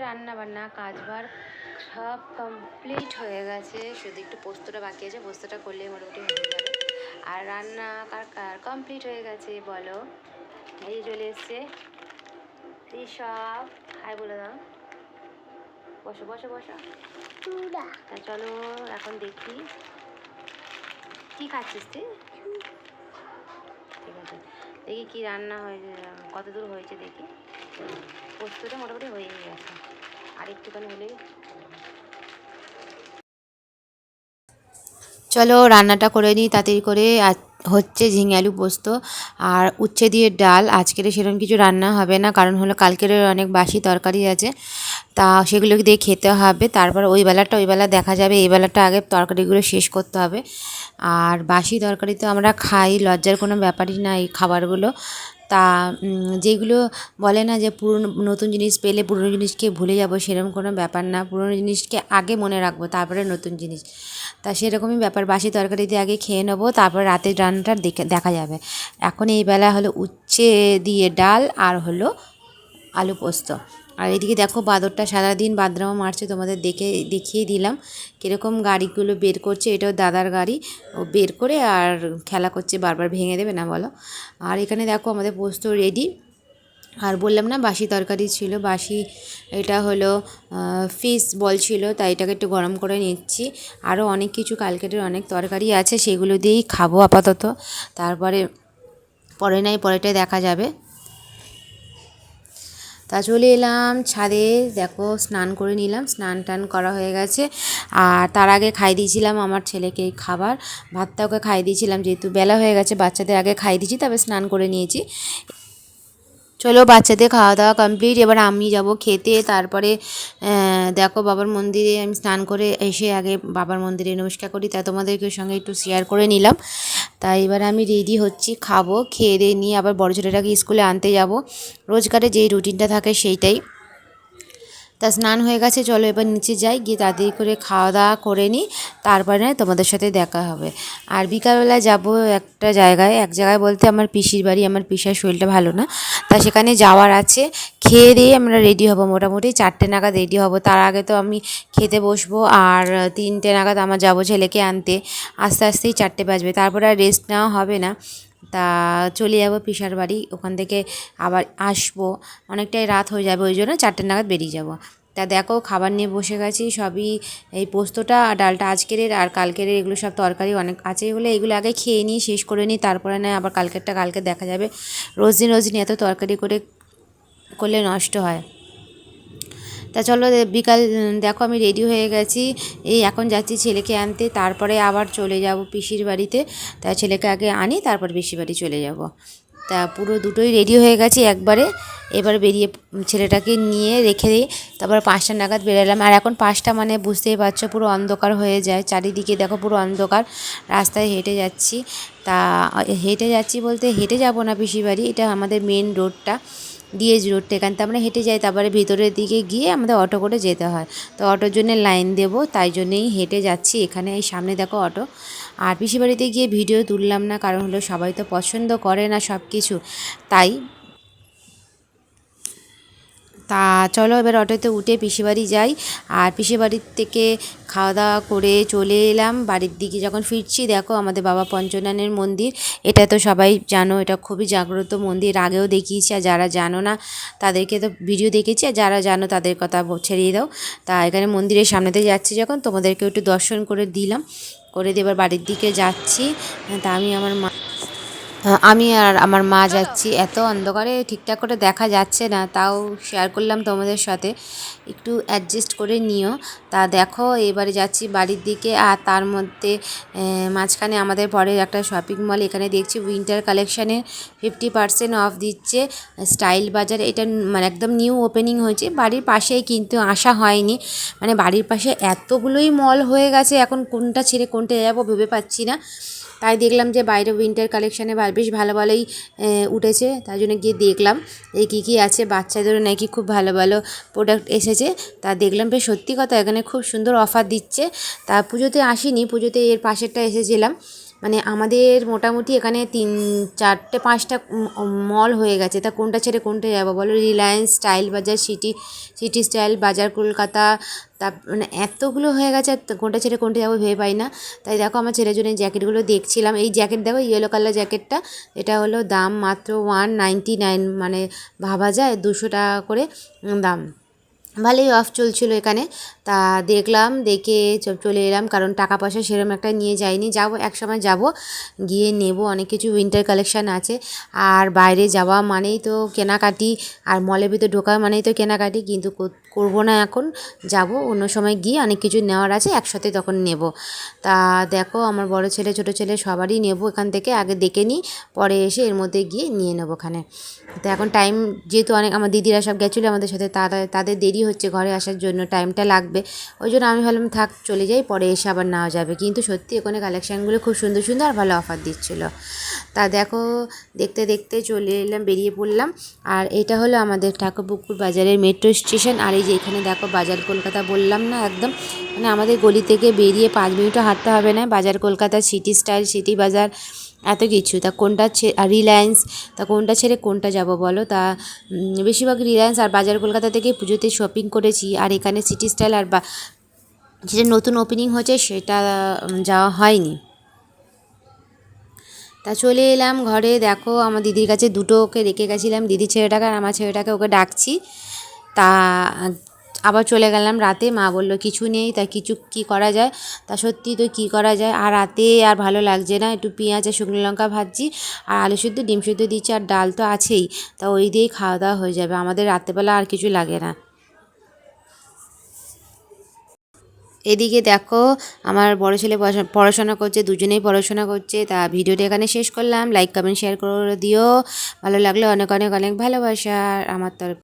রান্না বান্না কাজবার সব কমপ্লিট হয়ে গেছে, শুধু একটু পোস্তটা বাকি আছে। পোস্তটা করলে মোটামুটি হয়ে যাবে। আর রান্না কার কমপ্লিট হয়ে গেছে বলো। এই চলে এসছে সব। হাই বলে দাও। বসো বসো বসো। চলো এখন দেখি কি খাচ্ছিস তুই। ঠিক আছে, দেখি কি রান্না হয়েছে, কত দূর হয়েছে দেখি। পোস্তটা মোটামুটি হয়েই গেছে, আর একটুখানি হলেই। চলো রান্নাটা করে নিই তাড়াতাড়ি করে। হচ্ছে ঝিঙে আলু পোস্ত আর উচ্ছে দিয়ে ডাল। আজকের সেরকম কিছু রান্না হবে না, কারণ হলো কালকের অনেক বাসি তরকারি আছে, তা সেগুলোকে দিয়ে খেতে হবে। তারপর ওই বেলা দেখা যাবে, এই বেলাটা আগে তরকারিগুলো শেষ করতে হবে। আর বাসি তরকারি তো আমরা খাই, লজ্জার কোনো ব্যাপারই না এই খাবারগুলো। তা যেগুলো বলে না যে পুরনো নতুন জিনিস পেলে পুরনো জিনিসকে ভুলে যাব, সেরকম কোনো ব্যাপার না। পুরনো জিনিসকে আগে মনে রাখবো, তারপরে নতুন জিনিস। তা সেরকমই ব্যাপার, বাসি তরকারি দিয়ে আগে খেয়ে নেবো, তারপর রাতের রান্নাটা দেখা যাবে। এখন এই বেলা হলো উচ্ছে দিয়ে ডাল আর হলো আলু পোস্ত। আর এদিকে দেখো বাদরটা সারাদিন বাদরামো মারছে, তোমাদের দেখিয়ে দিলাম কীরকম গাড়িগুলো বের করছে। এটাও দাদার গাড়ি, ও বের করে আর খেলা করছে, বারবার ভেঙে দেবে না বলো। আর এখানে দেখো আমাদের পোস্ত রেডি। আর বললাম না বাসি তরকারি ছিল, বাসি এটা হলো ফিশ বল ছিল, তাই এটাকে একটু গরম করে নিচ্ছি। আরও অনেক কিছু কালকের অনেক তরকারি আছে, সেগুলো দিয়েই খাবো আপাতত। তারপরে পরেটাই দেখা যাবে। তা চলে এলাম ছাদে, দেখো স্নান করে নিলাম, স্নান টান করা হয়ে গেছে। আর তার আগে খাই দিয়েছিলাম আমার ছেলেকে খাবার, ভাতটা ওকে খাই দিয়েছিলাম, যেহেতু বেলা হয়ে গেছে বাচ্চাদের আগে খাই দিয়েছি, তবে স্নান করে নিয়েছি। চলো বাচ্চাদের খাওয়া দাওয়া কমপ্লিট, এবার আমি যাব খেতে। তারপরে দেখো বাবার মন্দিরে আমি স্নান করে এসে আগে বাবার মন্দিরে নমস্কার করি, তা তোমাদেরকে সঙ্গে একটু শেয়ার করে নিলাম। তাই এবার আমি রেডি হচ্ছি, খাবো, খেয়ে দিয়ে নিয়ে আবার বড় ছেলেটাকে স্কুলে আনতে যাব। রোজগারে যেই রুটিনটা থাকে সেইটাই। তা স্নান হয়ে গেছে, চলো এবার নিচে যাই, গিয়ে তাড়াতাড়ি করে খাওয়া দাওয়া করে নিই, তারপরে তোমাদের সাথে দেখা হবে। আর বিকালবেলা যাব একটা জায়গায়, এক জায়গায় বলতে আমার পিসির বাড়ি, আমার পিসার শরীরটা ভালো না, তা সেখানে যাওয়ার আছে। খেয়ে দিয়ে আমরা রেডি হব, মোটামুটি 4টে নাগাদ রেডি হব। তার আগে তো আমি খেতে বসবো, আর 3টে নাগাদ আমার যাবো ছেলেকে আনতে, আস্তে আস্তেই 4টে বাজবে, তারপরে আর রেস্ট নেওয়া হবে না। তা চলে যাবো পিসার বাড়ি, ওখান থেকে আবার আসবো, অনেকটাই রাত হয়ে যাবে, ওই জন্য 4টে নাগাদ বেরিয়ে যাব। তা দেখো খাবার নিয়ে বসে গেছি, সবই এই পোস্তটা আর ডালটা আজকের, আর কালকের এগুলো সব তরকারি অনেক আছে, এগুলো আগে খেয়ে নিই, শেষ করে নিই, তারপরে নয় আবার কালকেরটা কালকে দেখা যাবে। রোজ দিন এত তরকারি করলে নষ্ট হয়। তা চলো বিকাল, দেখো আমি রেডি হয়ে গেছি, এই এখন যাচ্ছি ছেলেকে আনতে, তারপরে আবার চলে যাব পিসির বাড়িতে। তা ছেলেকে আগে আনি, তারপর পিসির বাড়ি চলে যাব। তা পুরো দুটোই রেডি হয়ে গেছে একবারে। এবার বেরিয়ে ছেলেটাকে নিয়ে রেখে দিই, তারপর 5টা নাগাদ বেরোলাম। আর এখন 5টা মানে বুঝতেই পারছো পুরো অন্ধকার হয়ে যায়, চারিদিকে দেখো পুরো অন্ধকার। রাস্তায় হেঁটে যাচ্ছি, তা হেঁটে যাচ্ছি বলতে হেঁটে যাব না পিসির বাড়ি, এটা আমাদের মেন রোডটা, ডিএজ রোডটা, এখান থেকে আমরা হেঁটে যাই, তারপরে ভিতরের দিকে গিয়ে আমাদের অটো করে যেতে হয়। তো অটোর জন্য লাইন দেব, তাই জন্যেই হেঁটে যাচ্ছি। এখানে এই সামনে দেখো অটো। আর পিসির বাড়িতে গিয়ে ভিডিও তুললাম না, কারণ হলো সবাই তো পছন্দ করে না সব কিছু, তাই। তা চলো এবার অটোতে উঠে পিসি বাড়ি যাই। আর পিসি বাড়ির থেকে খাওয়া দাওয়া করে চলে এলাম বাড়ির দিকে। যখন ফিরছি দেখো আমাদের বাবা পঞ্চননের মন্দির, এটা তো সবাই জানো, এটা খুবই জাগ্রত মন্দির, আগেও দেখিয়েছি। আর যারা জানো না তাদেরকে তো ভিডিও দেখেছি, আর যারা জানো তাদের কথা ছেড়িয়ে দাও। তা এখানে মন্দিরের সামনেতে যাচ্ছি যখন, তোমাদেরকে একটু দর্শন করে দিলাম, করে দিয়ে এবার বাড়ির দিকে যাচ্ছি। তা আমি আর আমার মা যাচ্ছি, এত অন্ধকারে ঠিকঠাক করে দেখা যাচ্ছে না, তাও শেয়ার করলাম তোমাদের সাথে, একটু অ্যাডজাস্ট করে নিও। তা দেখো এবারে যাচ্ছি বাড়ির দিকে। আর তার মধ্যে মাঝখানে আমাদের পরের একটা শপিং মল, এখানে দেখছি উইন্টার কালেকশানে 50% অফ দিচ্ছে, স্টাইল বাজার। এটা মানে একদম নিউ ওপেনিং হয়েছে বাড়ির পাশেই, কিন্তু আসা হয়নি, মানে বাড়ির পাশে এতগুলোই মল হয়ে গেছে, এখন কোনটা ছেড়ে কোনটা যাবো ভেবে পাচ্ছি না। তাই দেখলাম যে বাইরে উইন্টার কালেকশানে বেশ ভালো ভালোই উঠেছে, তাই জন্য গিয়ে দেখলাম এই কী আছে। বাচ্চাদেরও নাকি খুব ভালো ভালো প্রোডাক্ট এসেছে, তা দেখলাম বেশ সত্যি কথা এখানে খুব সুন্দর অফার দিচ্ছে। তা পুজোতে আসিনি, পুজোতে এর পাশেরটা এসেছিলাম, মানে আমাদের মোটামুটি এখানে 3-4-5টা মল হয়ে গেছে, তা কোনটা ছেড়ে কোনটা যাবো বলো? রিলায়েন্স, স্টাইল বাজার, সিটি স্টাইল, বাজার কলকাতা, তা মানে এতগুলো হয়ে গেছে, কোনটা ছেড়ে কোনটা যাবো ভেবে পাই না। তাই দেখো আমার ছেলের জন্য এই জ্যাকেটগুলো দেখছিলাম। এই জ্যাকেট দেখো, ইয়েলো কালার জ্যাকেটটা, এটা হলো দাম মাত্র 199, মানে ভাবা যায় 200 টাকা করে দাম। ভালোই অফ চলছিল এখানে, তা দেখলাম, দেখে চলে এলাম, কারণ টাকা পয়সা সেরকম একটা নিয়ে যাইনি। যাবো এক সময়, যাব গিয়ে নেব, অনেক কিছু উইন্টার কালেকশান আছে। আর বাইরে যাওয়া মানেই তো কেনাকাটি, আর মলের ভিতর ঢোকা মানেই তো কেনাকাটি, কিন্তু করবো না এখন, যাব অন্য সময় গিয়ে, অনেক কিছু নেওয়ার আছে একসাথে তখন নেব। তা দেখো আমার বড় ছেলে ছোটো ছেলে সবারই নেব এখান থেকে, আগে দেখে নিই, পরে এসে এর মধ্যে গিয়ে নিয়ে নেবো ওখানে। তো এখন টাইম যেহেতু অনেক, আমার দিদিরা সব গেছিলো আমাদের সাথে, তাদের দেরি হচ্ছে ঘরে আসার জন্য, টাইমটা লাগবে, ওই জন্য আমি ভাবলাম থাক চলে যাই, পরে এসে আবার নেওয়া যাবে। কিন্তু সত্যি ওখানে কালেকশানগুলো খুব সুন্দর সুন্দর আর ভালো অফার দিচ্ছিলো। তা দেখো দেখতে দেখতে চলে এলাম, বেরিয়ে পড়লাম। আর এটা হলো আমাদের ঠাকুরপুকুর বাজারের মেট্রো স্টেশন। আর এই যে এখানে দেখো বাজার কলকাতা বললাম না, একদম মানে আমাদের গলি থেকে বেরিয়ে 5 মিনিটও হাঁটতে হবে না, বাজার কলকাতা, সিটি স্টাইল, সিটি বাজার, এত কিছু। তা কোনটা রিলায়েন্স, তা কোনটা ছেড়ে কোনটা যাব বলো? তা বেশিরভাগ রিলায়েন্স আর বাজার কলকাতা থেকে পুজোতে শপিং করেছি, আর এখানে সিটি স্টাইল আর যেটা নতুন ওপেনিং হচ্ছে সেটা যাওয়া হয়নি। তা চলে এলাম ঘরে, দেখো আমার দিদির কাছে দুটো ওকে রেখে গেছিলাম, দিদির ছেলেটাকে আর আমার ছেলেটাকে, ওকে ডাকছি। তা আবার চলে গেলাম রাতে, মা বললো কিছু নেই, তা কিছু কী করা যায়? তা সত্যি তো কী করা যায়, আর রাতে আর ভালো লাগছে না, একটু পেঁয়াজ আর শুকনো লঙ্কা ভাজছি, আর আলু সিদ্ধ ডিম সিদ্ধ দিচ্ছি, আর ডাল তো আছেই, তা ওই দিয়েই খাওয়া দাওয়া হয়ে যাবে, আমাদের রাত্রেবেলা আর কিছু লাগে না। এদিকে দেখো আমার বড় ছেলে পড়াশোনা করছে, দুজনেই পড়াশোনা করছে। তা ভিডিওটা এখানে শেষ করলাম, লাইক কমেন্ট শেয়ার করে দিও, ভালো লাগলে অনেক অনেক অনেক ভালোবাসা আমার তরফ